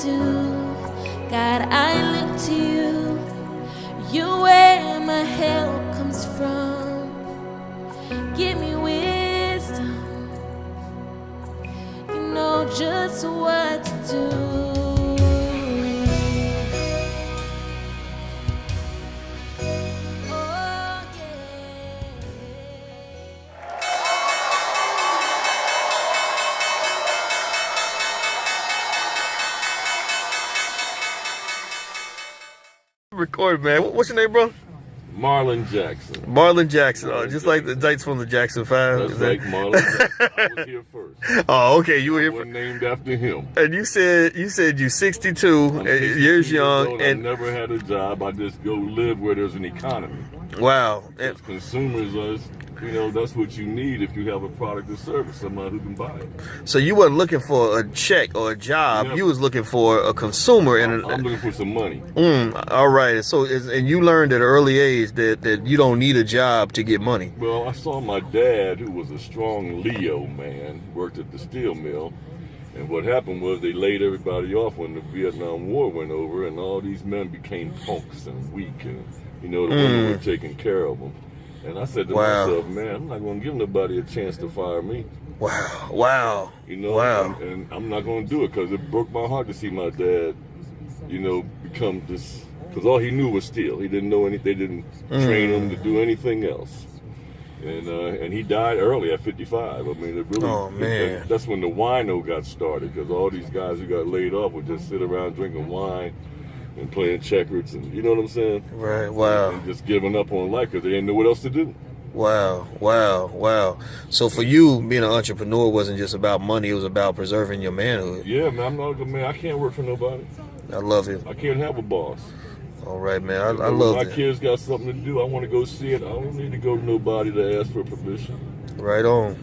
do. God, I look to you. You're where my help comes from. Give me wisdom. You know just what to do. Record, man. What's your name, bro? Marlon Jackson. Marlon Jackson. Oh, just like the Dites from the Jackson 5. That's like Marlon Jackson. I was here first. Oh, okay. You were here first. Named after him. And you said you're 62, years young, and I never had a job. I just go live where there's an economy. Wow. As consumers, that's what you need if you have a product or service, someone who can buy it. So you weren't looking for a check or a job. Yeah. You was looking for a consumer. I'm looking for some money. All right. So, and you learned at an early age that you don't need a job to get money. Well, I saw my dad, who was a strong Leo man, worked at the steel mill. And what happened was they laid everybody off when the Vietnam War went over, and all these men became punks and weak, and the women were taking care of them. And I said to myself, man, I'm not going to give nobody a chance to fire me. Wow. Wow. And I'm not going to do it because it broke my heart to see my dad, become this, because all he knew was steal. He didn't know anything. They didn't train him to do anything else. And he died early at 55. I mean, it really. Oh, man. That's when the wino got started, because all these guys who got laid off would just sit around drinking wine and playing checkers, and you know what I'm saying? Right. Wow. And just giving up on life because they didn't know what else to do. Wow. So for you, being an entrepreneur wasn't just about money; it was about preserving your manhood. Yeah, man. I'm not a good man. I can't work for nobody. I love it. I can't have a boss. All right, man. I love it. My kids got something to do. I want to go see it. I don't need to go to nobody to ask for permission. Right on.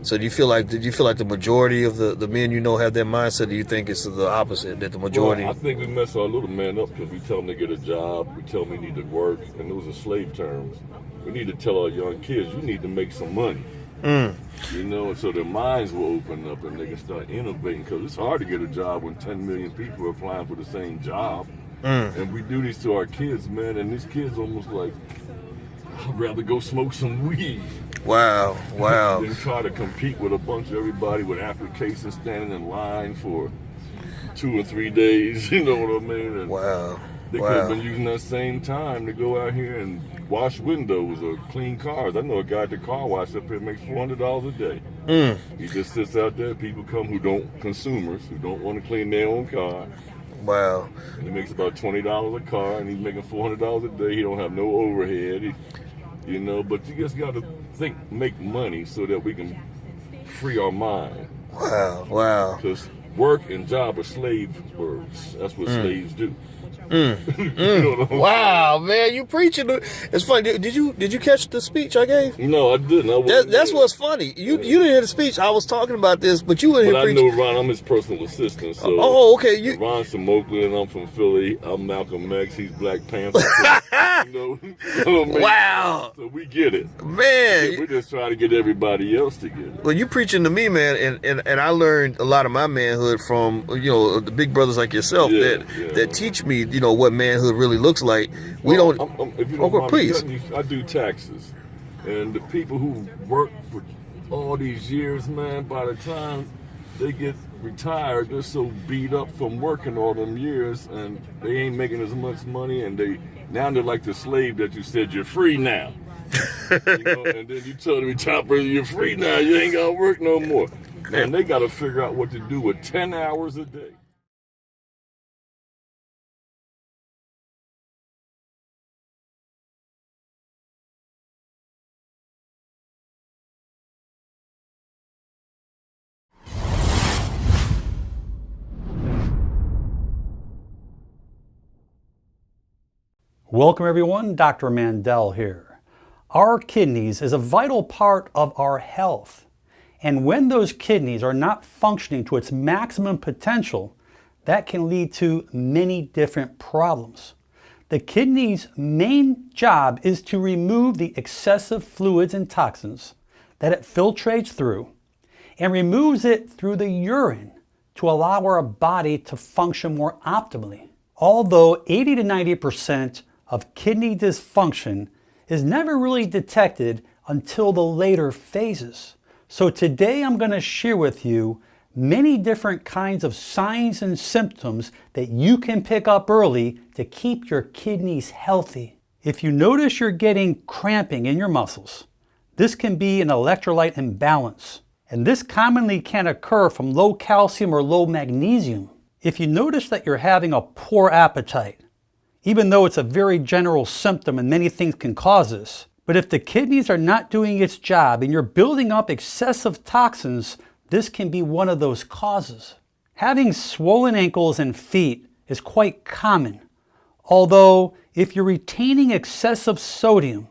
So do you feel like the majority of the men have that mindset? Or do you think it's the opposite, that the majority? Well, I think we mess our little man up because we tell them to get a job, we tell them they need to work, and those are slave terms. We need to tell our young kids, you need to make some money. So their minds will open up and they can start innovating, because it's hard to get a job when 10 million people are applying for the same job. And we do these to our kids, man, and these kids almost like, I'd rather go smoke some weed. Wow. Than try to compete with a bunch of everybody with applications standing in line for 2 or 3 days, you know what I mean? And wow. They could have been using that same time to go out here and wash windows or clean cars. I know a guy at the car wash up here makes $400 a day. He just sits out there. People come consumers who don't want to clean their own car. Wow. And he makes about $20 a car, and he's making $400 a day. He don't have no overhead. But you just got to make money so that we can free our mind. Wow. Because work and job are slave words. That's what slaves do. Wow, man, you preaching. It's funny. Did you catch the speech I gave? No, I didn't. That's what's funny. You didn't hear the speech. I was talking about this, but you didn't hear preaching. I know Ron. I'm his personal assistant. So okay. Ron's from Oakland. I'm from Philly. I'm Malcolm X. He's Black Panther. Wow. So we get it, man. We're just trying to get everybody else to get it. Well, you preaching to me, man, and I learned a lot of my manhood from the big brothers like yourself that teach me what manhood really looks like. If you don't mind, please. I do taxes, and the people who work for all these years, man, by the time they get retired, they're so beat up from working all them years, and they ain't making as much money, and they're like the slave that you said, you're free now. And then you tell the retired person, you're free now, you ain't got to work no more. And they got to figure out what to do with 10 hours a day. Welcome everyone, Dr. Mandel here. Our kidneys is a vital part of our health. And when those kidneys are not functioning to its maximum potential, that can lead to many different problems. The kidney's main job is to remove the excessive fluids and toxins that it filtrates through and removes it through the urine to allow our body to function more optimally. Although 80 to 90% of kidney dysfunction is never really detected until the later phases. So today I'm going to share with you many different kinds of signs and symptoms that you can pick up early to keep your kidneys healthy. If you notice you're getting cramping in your muscles, this can be an electrolyte imbalance. And this commonly can occur from low calcium or low magnesium. If you notice that you're having a poor appetite, even though it's a very general symptom and many things can cause this, but if the kidneys are not doing its job and you're building up excessive toxins, this can be one of those causes. Having swollen ankles and feet is quite common, although if you're retaining excessive sodium,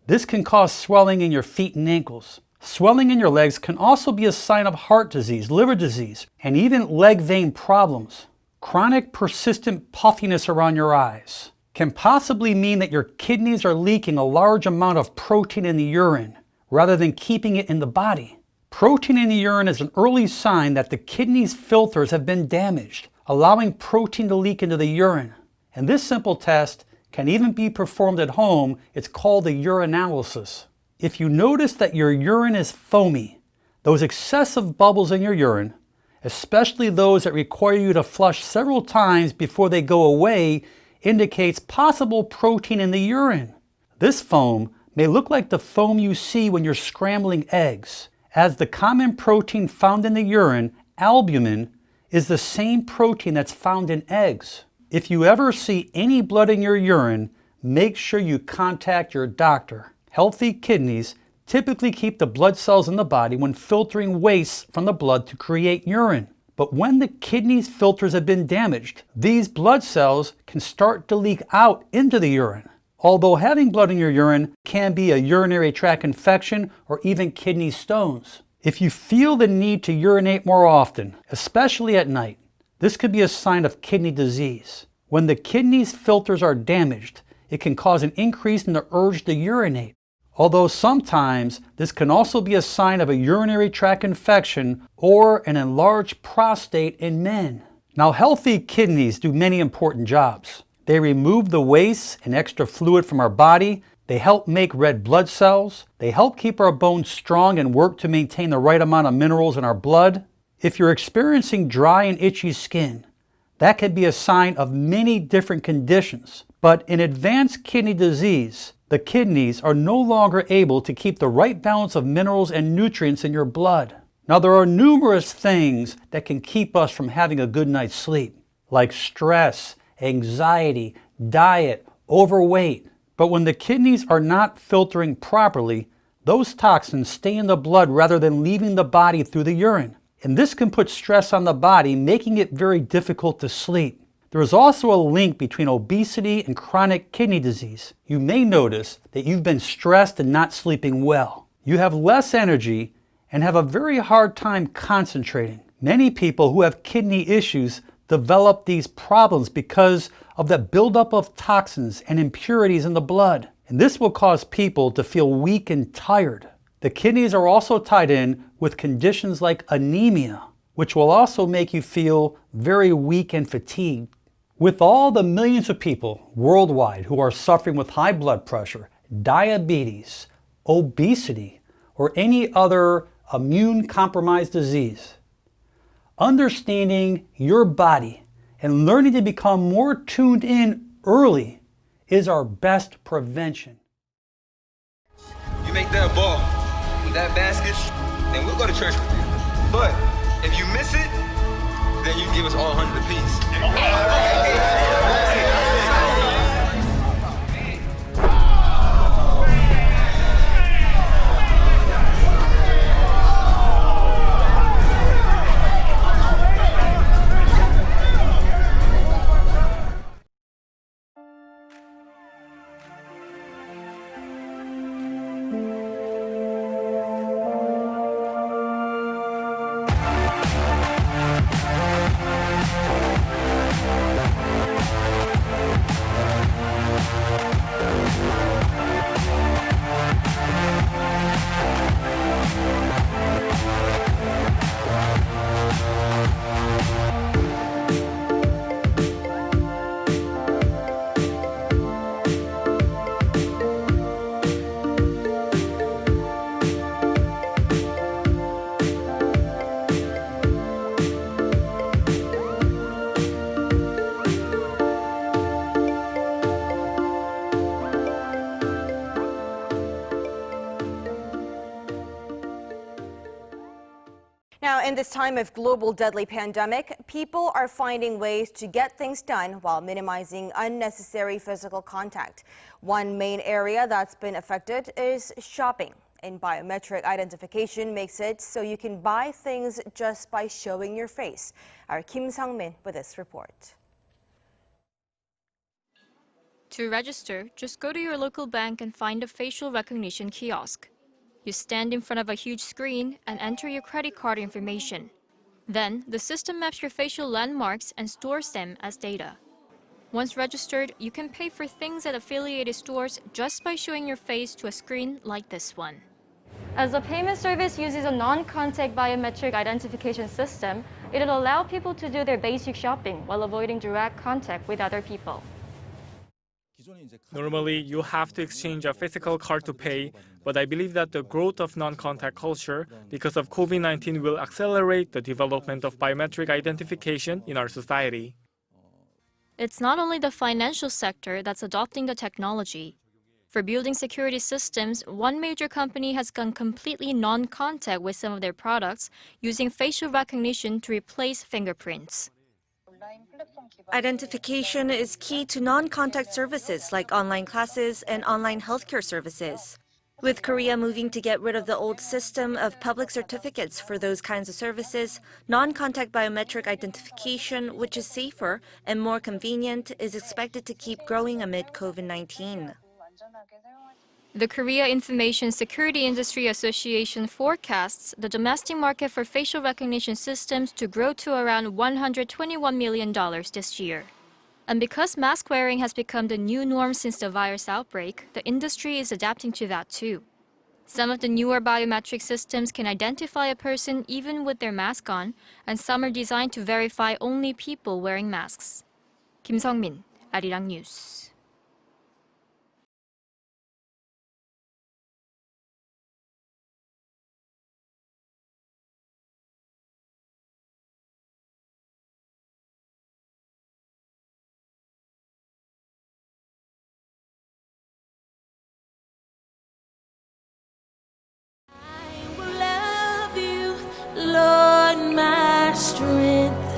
this can cause swelling in your feet and ankles. Swelling in your legs can also be a sign of heart disease, liver disease, and even leg vein problems. Chronic persistent puffiness around your eyes can possibly mean that your kidneys are leaking a large amount of protein in the urine rather than keeping it in the body. Protein in the urine is an early sign that the kidneys' filters have been damaged, allowing protein to leak into the urine. And this simple test can even be performed at home. It's called a urinalysis. If you notice that your urine is foamy, those excessive bubbles in your urine, especially those that require you to flush several times before they go away, indicates possible protein in the urine. This foam may look like the foam you see when you're scrambling eggs, as the common protein found in the urine, albumin, is the same protein that's found in eggs. If you ever see any blood in your urine, make sure you contact your doctor. Healthy kidneys typically keep the blood cells in the body when filtering waste from the blood to create urine. But when the kidneys' filters have been damaged, these blood cells can start to leak out into the urine. Although having blood in your urine can be a urinary tract infection or even kidney stones. If you feel the need to urinate more often, especially at night, this could be a sign of kidney disease. When the kidneys' filters are damaged, it can cause an increase in the urge to urinate. Although sometimes this can also be a sign of a urinary tract infection or an enlarged prostate in men. Now, healthy kidneys do many important jobs. They remove the waste and extra fluid from our body. They help make red blood cells. They help keep our bones strong and work to maintain the right amount of minerals in our blood. If you're experiencing dry and itchy skin, that could be a sign of many different conditions. But in advanced kidney disease, the kidneys are no longer able to keep the right balance of minerals and nutrients in your blood. Now, there are numerous things that can keep us from having a good night's sleep, like stress, anxiety, diet, overweight. But when the kidneys are not filtering properly, those toxins stay in the blood rather than leaving the body through the urine. And this can put stress on the body, making it very difficult to sleep. There is also a link between obesity and chronic kidney disease. You may notice that you've been stressed and not sleeping well. You have less energy and have a very hard time concentrating. Many people who have kidney issues develop these problems because of the buildup of toxins and impurities in the blood. And this will cause people to feel weak and tired. The kidneys are also tied in with conditions like anemia, which will also make you feel very weak and fatigued. With all the millions of people worldwide who are suffering with high blood pressure, diabetes, obesity, or any other immune-compromised disease, understanding your body and learning to become more tuned in early is our best prevention. You make that ball with that basket, then we'll go to church with you. But if you miss it, then you give us all 100 apiece. In this time of global deadly pandemic, people are finding ways to get things done while minimizing unnecessary physical contact. One main area that's been affected is shopping. And biometric identification makes it so you can buy things just by showing your face. Our Kim Sang-min with this report. To register, just go to your local bank and find a facial recognition kiosk. You stand in front of a huge screen and enter your credit card information. Then, the system maps your facial landmarks and stores them as data. Once registered, you can pay for things at affiliated stores just by showing your face to a screen like this one. As the payment service uses a non-contact biometric identification system, it'll allow people to do their basic shopping while avoiding direct contact with other people. Normally, you have to exchange a physical card to pay, but I believe that the growth of non-contact culture because of COVID-19 will accelerate the development of biometric identification in our society. It's not only the financial sector that's adopting the technology. For building security systems, one major company has gone completely non-contact with some of their products, using facial recognition to replace fingerprints. Identification is key to non-contact services like online classes and online healthcare services. With Korea moving to get rid of the old system of public certificates for those kinds of services, non-contact biometric identification, which is safer and more convenient, is expected to keep growing amid COVID-19. The Korea Information Security Industry Association forecasts the domestic market for facial recognition systems to grow to around $121 million this year. And because mask wearing has become the new norm since the virus outbreak, the industry is adapting to that too. Some of the newer biometric systems can identify a person even with their mask on, and some are designed to verify only people wearing masks. Kim Sung-min, Arirang News. Lord, my strength.